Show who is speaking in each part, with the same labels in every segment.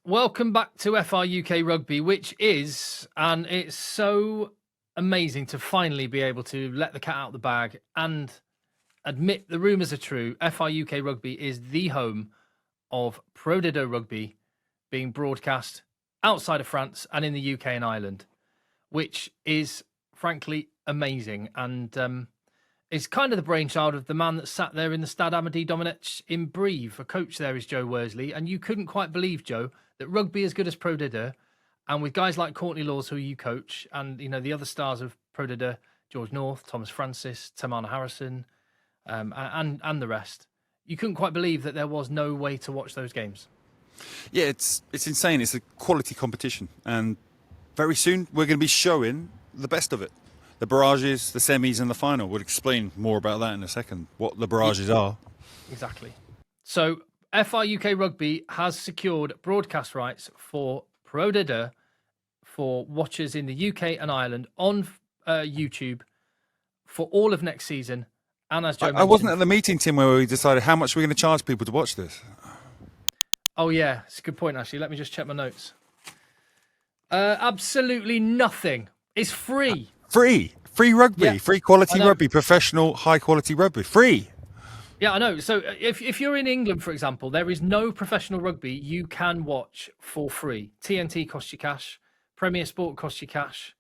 Speaker 1: Welcome back to FR UK Rugby, which is, and it's so amazing to finally be able to let the cat out of the bag and admit the rumours are true. FR UK Rugby is the home of Pro Dido Rugby being broadcast outside of France and in the UK and Ireland, which is frankly amazing. And it's kind of the brainchild of the man that sat there in the Stade Amédée Domenech in Brive. A coach there is Joe Worsley. And you couldn't quite believe, Joe, that rugby as good as Pro Dido, and with guys like Courtney Laws, who you coach, and, you know, the other stars of Pro Dido, George North, Thomas Francis, Tamana Harrison, and the rest, you couldn't quite believe that there was no way to watch those games.
Speaker 2: Yeah, it's insane. It's a quality competition. And very soon we're going to be showing the best of it. The barrages, the semis and the final. We'll explain more about that in a second, what the barrages are.
Speaker 1: Exactly. So FR UK Rugby has secured broadcast rights for Pro Dido for watchers in the UK and Ireland on YouTube for all of next season. And as Joe mentioned,
Speaker 2: I wasn't at the meeting, Tim, where we decided how much we're going to charge people to watch this.
Speaker 1: Oh, yeah. It's a good point, actually. Let me just check my notes. Absolutely nothing. It's free.
Speaker 2: Free rugby,
Speaker 1: Yeah,
Speaker 2: free quality rugby, professional, high quality rugby, free.
Speaker 1: Yeah, I know. So if you're in England, for example, there is no professional rugby you can watch for free. TNT costs you cash. Premier Sport costs you cash.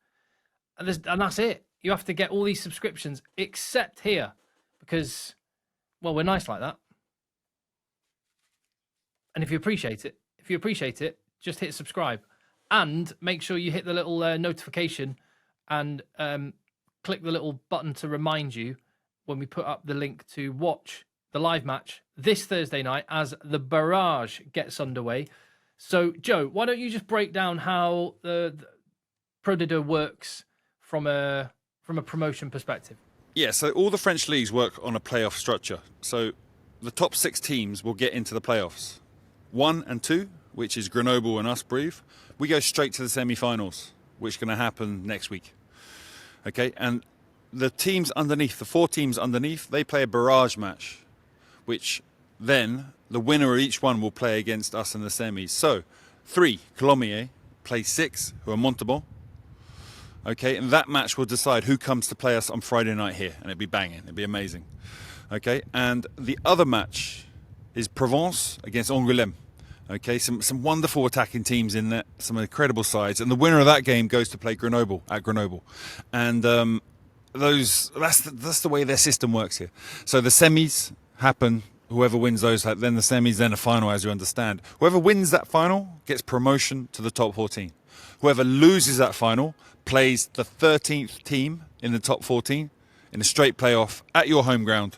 Speaker 1: And that's it. You have to get all these subscriptions except here because, well, we're nice like that. And if you appreciate it, just hit subscribe. And make sure you hit the little notification and click the little button to remind you when we put up the link to watch the live match this Thursday night as the barrage gets underway. So, Joe, why don't you just break down how the Pro Dido works from a promotion perspective?
Speaker 2: Yeah, so all the French leagues work on a playoff structure. So the top 6 teams will get into the playoffs. 1 and 2, which is Grenoble and us, Brive, we go straight to the semi-finals, which is going to happen next week. Okay, and the teams underneath, the 4 teams underneath, they play a barrage match, which then the winner of each one will play against us in the semis. So 3, Colomiers, play 6, who are Montauban. Okay, and that match will decide who comes to play us on Friday night here, and it'd be banging, it'd be amazing. Okay, and the other match is Provence against Angoulême. Okay, some wonderful attacking teams in there, some incredible sides, and the winner of that game goes to play Grenoble at Grenoble, and that's the way their system works here. So the semis happen. Whoever wins those, then the semis, then the final, as you understand. Whoever wins that final gets promotion to the top 14. Whoever loses that final plays the 13th team in the top 14 in a straight playoff at your home ground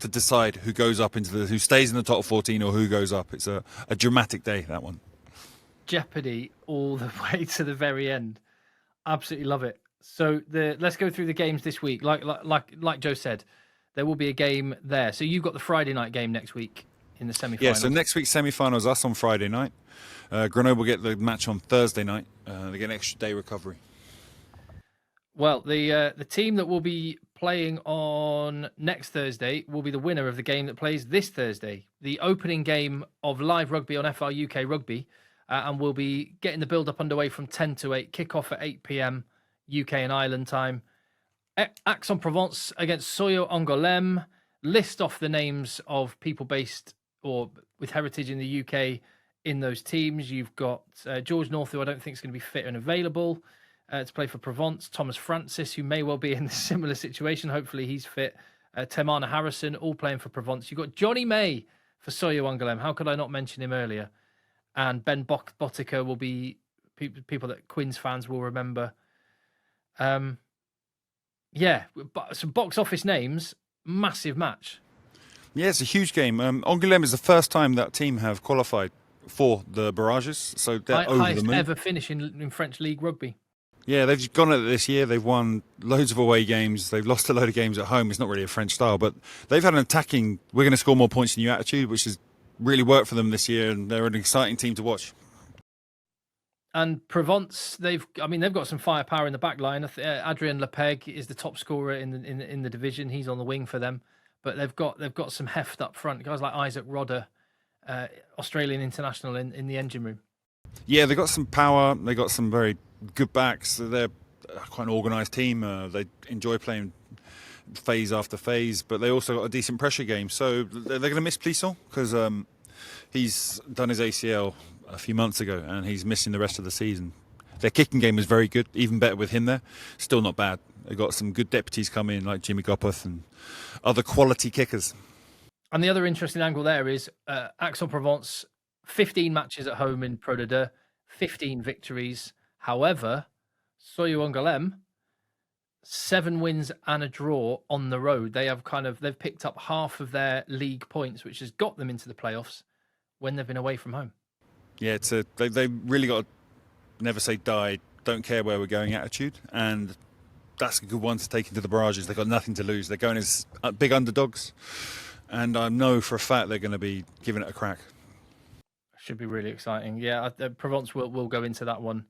Speaker 2: to decide who goes up who stays in the top 14 or who goes up. It's a dramatic day, that one.
Speaker 1: Jeopardy all the way to the very end. Absolutely love it. So let's go through the games this week. Like Joe said, there will be a game there. So you've got the Friday night game next week in the semi-finals.
Speaker 2: Yeah, so next week's semi-finals us on Friday night. Grenoble get the match on Thursday night. They get an extra day recovery.
Speaker 1: Well, the team that will be playing on next Thursday will be the winner of the game that plays this Thursday, the opening game of live rugby on FR UK Rugby, and we'll be getting the build-up underway from 10 to 8, kick-off at 8 p.m. UK and Ireland time. Aix-en-Provence against Soyaux-Angoulême. List off the names of people based or with heritage in the UK in those teams. You've got George North, who I don't think is going to be fit and available to play for Provence. Thomas Francis, who may well be in a similar situation. Hopefully he's fit. Tamana Harrison, all playing for Provence. You've got Johnny May for Soyaux-Angoulême. How could I not mention him earlier? And Ben Botica will be people that Quins fans will remember. Yeah, some box office names, massive match.
Speaker 2: Yeah, it's a huge game. Angoulême is the first time that team have qualified for the barrages, so they're over the
Speaker 1: highest
Speaker 2: moon.
Speaker 1: ever finish in French League Rugby.
Speaker 2: Yeah, they've gone at it this year. They've won loads of away games. They've lost a load of games at home. It's not really a French style, but they've had an attacking, we're going to score more points than you attitude, which has really worked for them this year, and they're an exciting team to watch.
Speaker 1: And Provence, they've got some firepower in the back line. Adrien Lepeg is the top scorer in the division. He's on the wing for them, but they've got some heft up front. Guys like Isaac Rodder, Australian international in the engine room.
Speaker 2: Yeah, they got some power. They got some very good backs. They're quite an organised team. They enjoy playing phase after phase, but they also got a decent pressure game. So they're going to miss Plisson because he's done his ACL a few months ago and he's missing the rest of the season. Their kicking game is very good, even better with him there. Still not bad. They've got some good deputies come in like Jimmy Gopeth and other quality kickers.
Speaker 1: And the other interesting angle there is Aix-en-Provence, 15 matches at home in Pro D2, 15 victories. However, Soyaux-Angoulême, 7 wins and a draw on the road. They've picked up half of their league points, which has got them into the playoffs when they've been away from home.
Speaker 2: Yeah, they really got a never say die, don't care where we're going attitude, and that's a good one to take into the barrages. They've got nothing to lose. They're going as big underdogs, and I know for a fact they're going to be giving it a crack.
Speaker 1: Should be really exciting. Yeah, Provence will go into that one.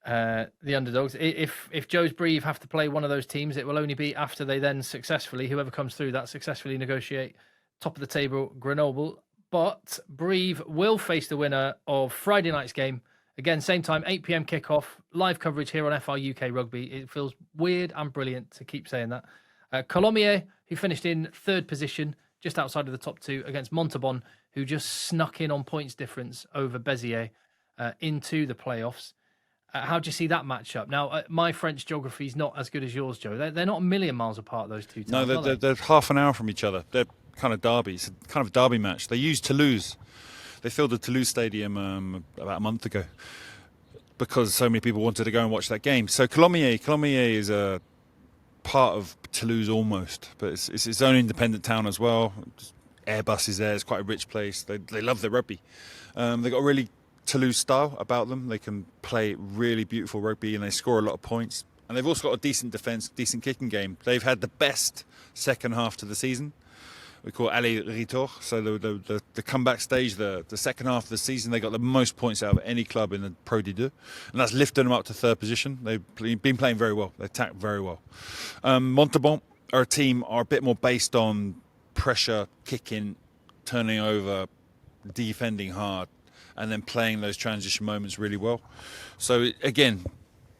Speaker 1: The underdogs. If Joe's Brive have to play one of those teams, it will only be after they then whoever comes through that successfully negotiate top of the table Grenoble. But Brive will face the winner of Friday night's game. Again, same time, 8 p.m. kickoff, live coverage here on FR UK Rugby. It feels weird and brilliant to keep saying that. Colomiers, who finished in 3rd position, just outside of the top 2, against Montauban, who just snuck in on points difference over Béziers into the playoffs. How do you see that matchup? Now, my French geography is not as good as yours, Joe. They're not a million miles apart, those two teams.
Speaker 2: No, they're half an hour from each other. They're kind of derbies, kind of a derby match. They used Toulouse. They filled the Toulouse stadium about a month ago because so many people wanted to go and watch that game. So Colomiers is a part of Toulouse almost, but it's its own independent town as well. Airbus is there. It's quite a rich place. They love their rugby. They've got a really Toulouse style about them. They can play really beautiful rugby and they score a lot of points. And they've also got a decent defence, decent kicking game. They've had the best second half to the season. We call it aller-retour. So the comeback stage, the second half of the season, they got the most points out of any club in the Pro D2. And that's lifted them up to 3rd position. They've been playing very well. They attack very well. Montauban are a bit more based on pressure, kicking, turning over, defending hard, and then playing those transition moments really well. So again,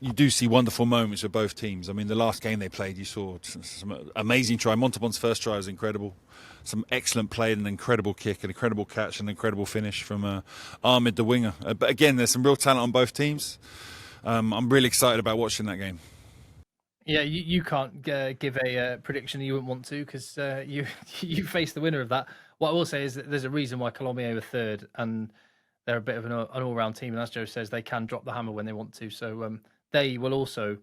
Speaker 2: you do see wonderful moments with both teams. I mean, the last game they played, you saw some amazing try. Montauban's first try was incredible. Some excellent play, an incredible kick, an incredible catch, an incredible finish from Ahmed, the winger. But again, there's some real talent on both teams. I'm really excited about watching that game.
Speaker 1: Yeah, you can't give a prediction you wouldn't want to because you face the winner of that. What I will say is that there's a reason why Colomiers were 3rd, and they're a bit of an all-round team. And as Joe says, they can drop the hammer when they want to. So they will also,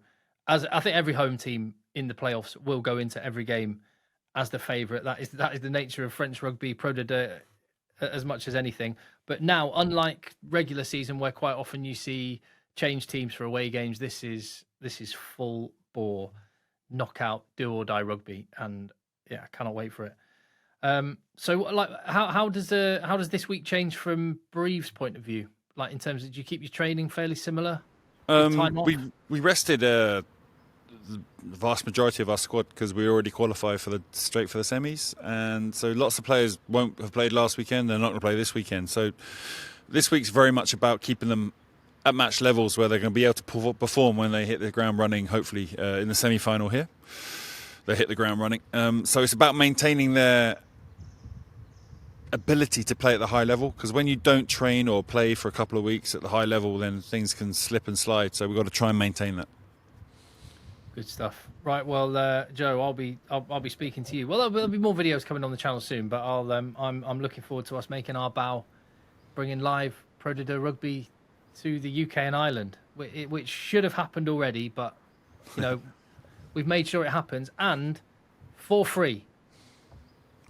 Speaker 1: as I think every home team in the playoffs will go into every game as the favourite. That is the nature of French rugby, Pro D2, as much as anything. But now, unlike regular season, where quite often you see change teams for away games, this is full bore knockout, do or die rugby, and yeah, I cannot wait for it. So, like, how does this week change from Brive's point of view? Like, in terms of, do you keep your training fairly similar?
Speaker 2: We rested the vast majority of our squad because we already qualified straight for the semis, and so lots of players won't have played last weekend. They're not going to play this weekend. So this week's very much about keeping them at match levels where they're going to be able to perform when they hit the ground running. Hopefully in the semi-final here, they hit the ground running. So it's about maintaining their ability to play at the high level, because when you don't train or play for a couple of weeks at the high level, then things can slip and slide. So we've got to try and maintain that.
Speaker 1: Good stuff. Right, well, Joe, I'll be speaking to you. Well, there'll be more videos coming on the channel soon, but I'm looking forward to us making our bow, bringing live Pro D2 rugby to the UK and Ireland, which should have happened already, but you know, we've made sure it happens, and for free.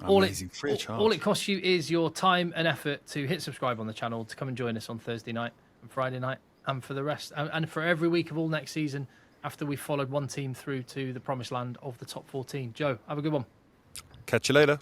Speaker 2: Amazing. Free of charge.
Speaker 1: All it costs you is your time and effort to hit subscribe on the channel, to come and join us on Thursday night and Friday night, and for the rest, and for every week of all next season, after we've followed one team through to the promised land of the top 14. Joe, have a good one.
Speaker 2: Catch you later.